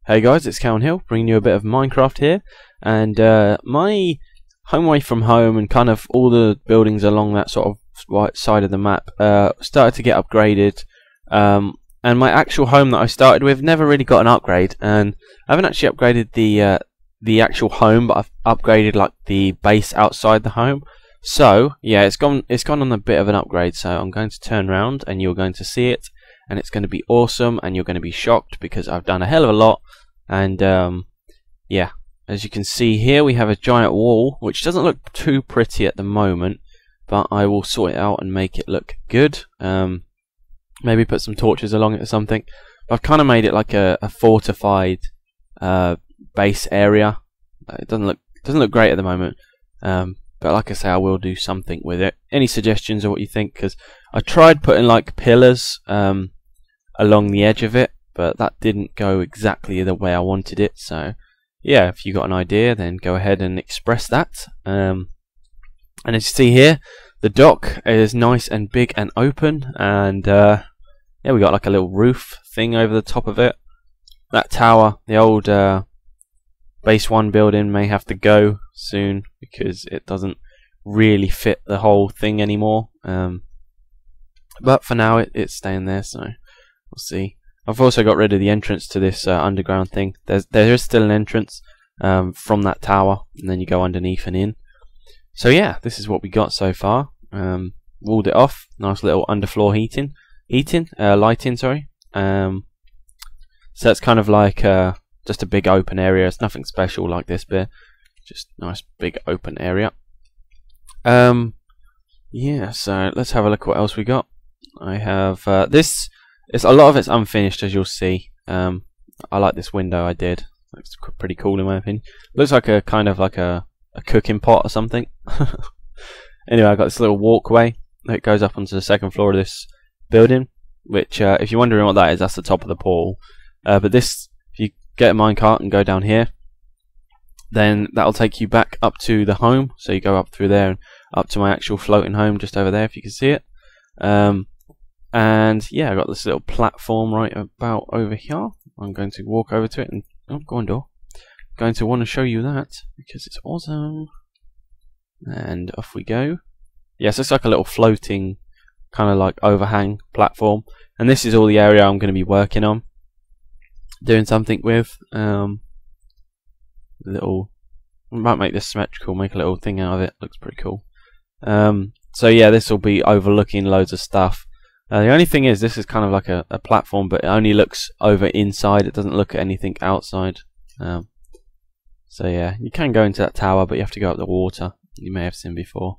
Hey guys, it's cowonhill bringing you a bit of Minecraft here, and my home away from home and kind of all the buildings along that sort of right side of the map started to get upgraded, and my actual home that I started with never really got an upgrade, and I haven't actually upgraded the actual home, but I've upgraded like the base outside the home. So yeah, it's gone on a bit of an upgrade, so I'm going to turn around and you're going to see it, and it's going to be awesome, and you're going to be shocked because I've done a hell of a lot. And yeah, as you can see here, we have a giant wall which doesn't look too pretty at the moment, but I will sort it out and make it look good. Maybe put some torches along it or something. I've kind of made it like a fortified base area. It doesn't look great at the moment, but like I say, I will do something with it. Any suggestions of what you think? Because I tried putting like pillars along the edge of it, but that didn't go exactly the way I wanted it. So yeah, if you got an idea, then go ahead and express that. And as you see here, the dock is nice and big and open, and yeah, we got like a little roof thing over the top of it. That tower, the old base 1 building, may have to go soon because it doesn't really fit the whole thing anymore. But for now, it's staying there, so we'll see. I've also got rid of the entrance to this underground thing. There is still an entrance from that tower, and then you go underneath and in. So yeah, this is what we got so far. Walled it off, nice little underfloor lighting. Sorry. So it's kind of like just a big open area. It's nothing special like this bit, just nice big open area. Yeah. So let's have a look at what else we got. I have this. A lot of it's unfinished, as you'll see. I like this window I did. It's pretty cool in my opinion. Looks like a kind of like a cooking pot or something. Anyway, I got this little walkway that goes up onto the second floor of this building, which if you're wondering what that is, that's the top of the portal. But this, if you get a minecart and go down here, then that'll take you back up to the home. So you go up through there and up to my actual floating home just over there, if you can see it. And yeah, I got this little platform right about over here. I'm going to walk over to it and go on, door. Going to want to show you that because it's awesome. And off we go. Yes, it's like a little floating kind of like overhang platform, and this is all the area I'm going to be working on, doing something with. Little, I might make this symmetrical, make a little thing out of it. Looks pretty cool. So yeah, this will be overlooking loads of stuff. The only thing is, this is kind of like a platform, but it only looks over inside. It doesn't look at anything outside. So yeah, you can go into that tower, but you have to go up the water. You may have seen before.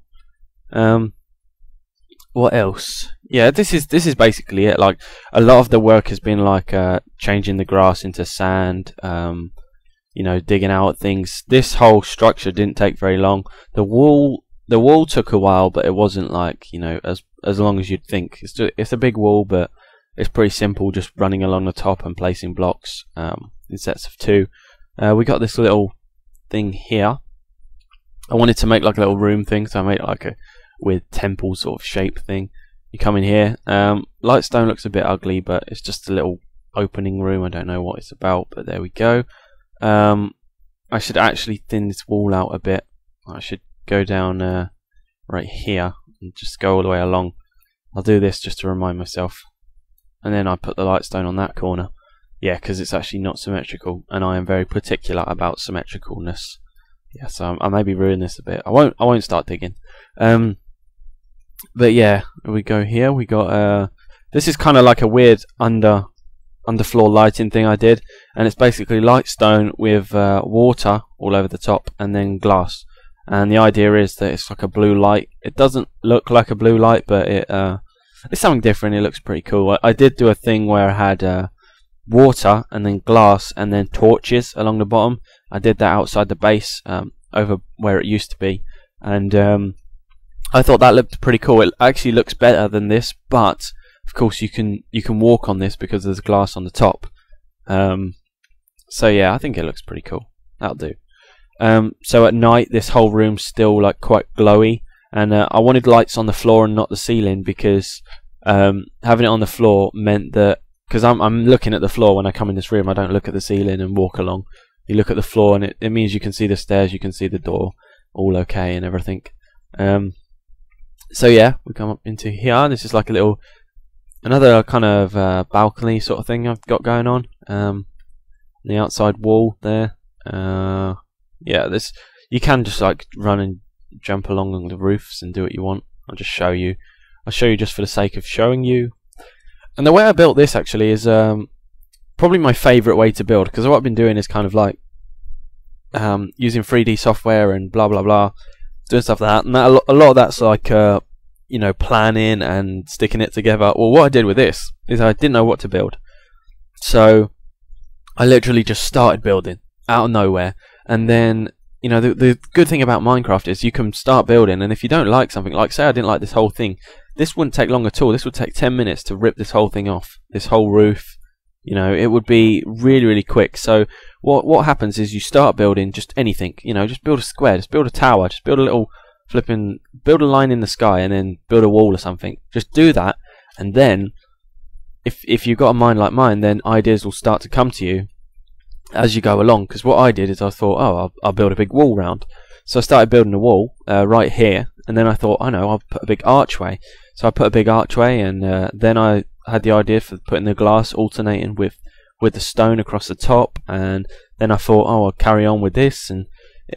What else? Yeah, this is basically it. Like, a lot of the work has been like changing the grass into sand. You know, digging out things. This whole structure didn't take very long. The wall took a while, but it wasn't like, you know, as long as you'd think. It's a big wall, but it's pretty simple, just running along the top and placing blocks in sets of 2. We got this little thing here. I wanted to make like a little room thing, so I made like a weird temple sort of shape thing. You come in here. Lightstone looks a bit ugly, but it's just a little opening room. I don't know what it's about, but there we go. I should actually thin this wall out a bit. I should go down right here and just go all the way along. I'll do this just to remind myself, and then I put the lightstone on that corner. Yeah, because it's actually not symmetrical, and I am very particular about symmetricalness. Yeah, so I maybe ruin this a bit. I won't start digging. But yeah, we go here. We got this is kind of like a weird underfloor lighting thing I did, and it's basically lightstone with water all over the top and then glass. And the idea is that it's like a blue light. It doesn't look like a blue light, but it's something different. It looks pretty cool. I did do a thing where I had water and then glass and then torches along the bottom. I did that outside the base, over where it used to be, and I thought that looked pretty cool. It actually looks better than this, but of course you can walk on this because there's glass on the top. So yeah, I think it looks pretty cool. That'll do. So at night, this whole room's still like quite glowy, and I wanted lights on the floor and not the ceiling, because having it on the floor meant that because I'm looking at the floor when I come in this room. I don't look at the ceiling and walk along. You look at the floor, and it means you can see the stairs, you can see the door, all okay and everything. So yeah, we come up into here. This is like a little, another kind of balcony sort of thing I've got going on. The outside wall there. Yeah, this, you can just like run and jump along the roofs and do what you want. I'll just show you. I'll show you just for the sake of showing you. And the way I built this actually is probably my favourite way to build, because what I've been doing is kind of like using 3D software and blah blah blah, doing stuff like that, and that, a lot of that's like you know, planning and sticking it together. Well, what I did with this is I didn't know what to build, so I literally just started building out of nowhere. And then, you know, the good thing about Minecraft is you can start building, and if you don't like something, like say I didn't like this whole thing, this wouldn't take long at all. This would take 10 minutes to rip this whole thing off, this whole roof. You know, it would be really, really quick. So what happens is you start building just anything. You know, just build a square, just build a tower, just build a little build a line in the sky, and then build a wall or something. Just do that, and then if you've got a mind like mine, then ideas will start to come to you as you go along. Because what I did is I thought, oh, I'll build a big wall round. So I started building a wall right here, and then I thought, I know, I'll put a big archway. So I put a big archway, and then I had the idea for putting the glass alternating with the stone across the top, and then I thought, oh, I'll carry on with this. And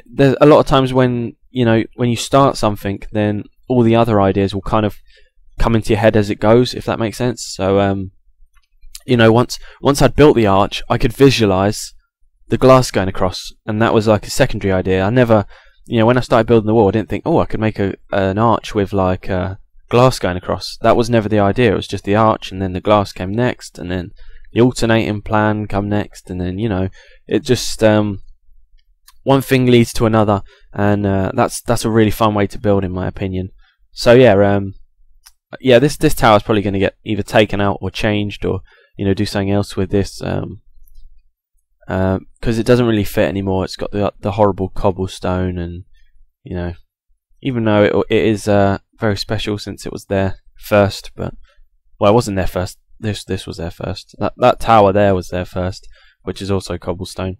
there's a lot of times when, you know, when you start something, then all the other ideas will kind of come into your head as it goes, if that makes sense. So you know, once I'd built the arch, I could visualize the glass going across, and that was like a secondary idea. I never, you know, when I started building the wall, I didn't think, oh, I could make an arch with like glass going across. That was never the idea. It was just the arch, and then the glass came next, and then the alternating plan come next, and then, you know, it just one thing leads to another, and that's a really fun way to build, in my opinion. So yeah, yeah, this tower is probably going to get either taken out or changed, or, you know, do something else with this, because it doesn't really fit anymore. It's got the horrible cobblestone, and, you know, even though it is very special since it was there first, but, well, it wasn't there first. This was there first. That tower there was there first, which is also cobblestone.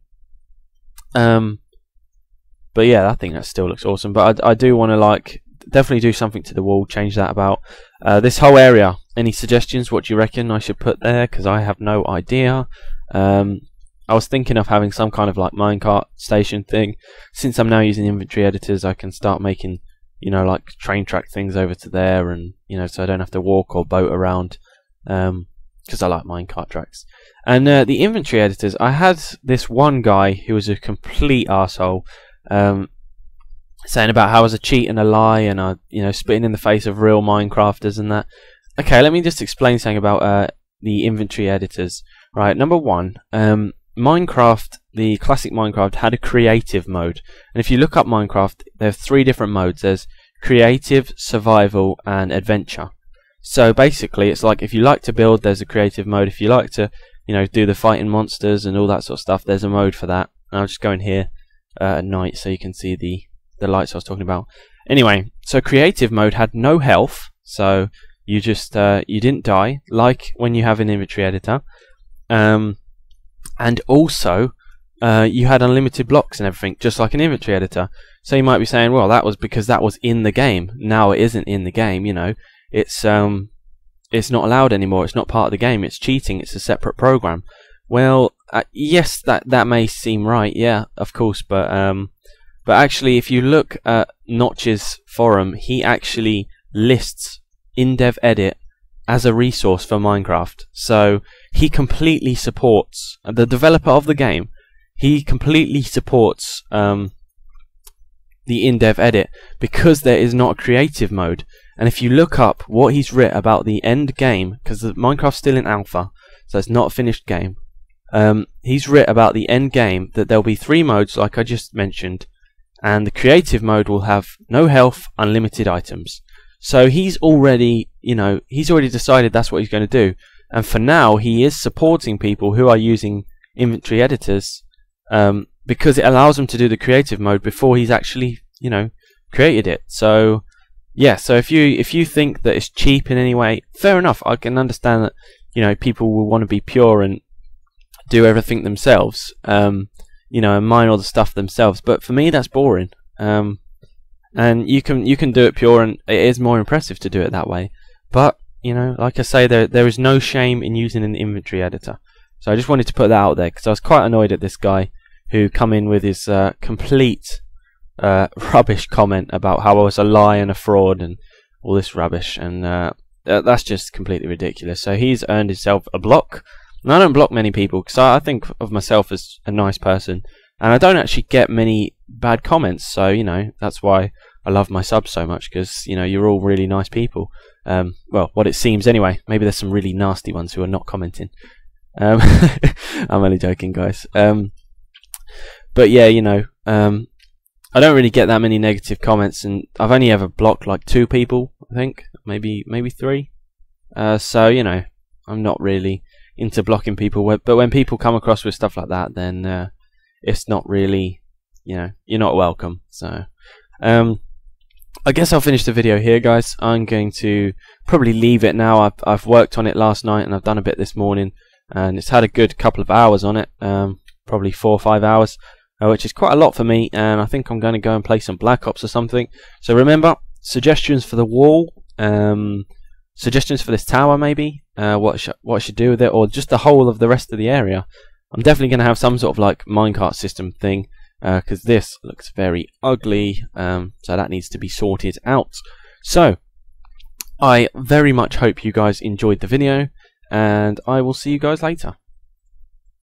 But yeah, I think that still looks awesome. But I do want to, like, definitely do something to the wall, change that about. This whole area, any suggestions? What do you reckon I should put there? Because I have no idea. I was thinking of having some kind of like minecart station thing. Since I'm now using inventory editors, I can start making, you know, like train track things over to there, and, you know, so I don't have to walk or boat around, because I like minecart tracks. And the inventory editors, I had this one guy who was a complete arsehole, saying about how I was a cheat and a lie, and I, you know, spitting in the face of real Minecrafters and that. Okay, let me just explain something about the inventory editors. Right, number one, Minecraft, the classic Minecraft, had a creative mode, and if you look up Minecraft, there are 3 different modes. There's creative, survival, and adventure. So basically, it's like if you like to build, there's a creative mode. If you like to, you know, do the fighting monsters and all that sort of stuff, there's a mode for that. And I'll just go in here at night so you can see the lights I was talking about. Anyway, so creative mode had no health, so you just you didn't die like when you have an inventory editor. And also, you had unlimited blocks and everything, just like an inventory editor. So you might be saying, well, that was because that was in the game. Now it isn't in the game, you know. It's not allowed anymore. It's not part of the game. It's cheating. It's a separate program. Well, yes, that may seem right. Yeah, of course. But actually, if you look at Notch's forum, he actually lists in-dev edit as a resource for Minecraft. So he completely supports the developer of the game. He completely supports the in-dev edit because there is not a creative mode. And if you look up what he's written about the end game, because Minecraft's still in alpha, so it's not a finished game. He's written about the end game that there'll be 3 modes, like I just mentioned, and the creative mode will have no health, unlimited items. So he's already, you know, he's already decided that's what he's going to do. And for now, he is supporting people who are using inventory editors, because it allows them to do the creative mode before he's actually, you know, created it. So yeah, so if you think that it's cheap in any way, fair enough. I can understand that, you know, people will want to be pure and do everything themselves, you know, and mine all the stuff themselves. But for me, that's boring. And you can do it pure, and it is more impressive to do it that way. But you know, like I say, there is no shame in using an inventory editor. So I just wanted to put that out there because I was quite annoyed at this guy who come in with his complete rubbish comment about how I was a lie and a fraud and all this rubbish, and that's just completely ridiculous. So he's earned himself a block, and I don't block many people because I think of myself as a nice person, and I don't actually get many bad comments. So you know, that's why I love my subs so much, because you know, you're all really nice people. Well, what it seems anyway. Maybe there's some really nasty ones who are not commenting. I'm only joking, guys. But yeah, you know, I don't really get that many negative comments, and I've only ever blocked like 2 people, I think, maybe 3. So you know, I'm not really into blocking people. But when people come across with stuff like that, then it's not really, you know, you're not welcome. So I guess I'll finish the video here, guys. I'm going to probably leave it now. I've worked on it last night, and I've done a bit this morning, and it's had a good couple of hours on it, probably 4 or 5 hours, which is quite a lot for me. And I think I'm going to go and play some Black Ops or something. So remember, suggestions for the wall, suggestions for this tower, maybe what I should do with it, or just the whole of the rest of the area. I'm definitely going to have some sort of like minecart system thing, because this looks very ugly, so that needs to be sorted out. So I very much hope you guys enjoyed the video, and I will see you guys later.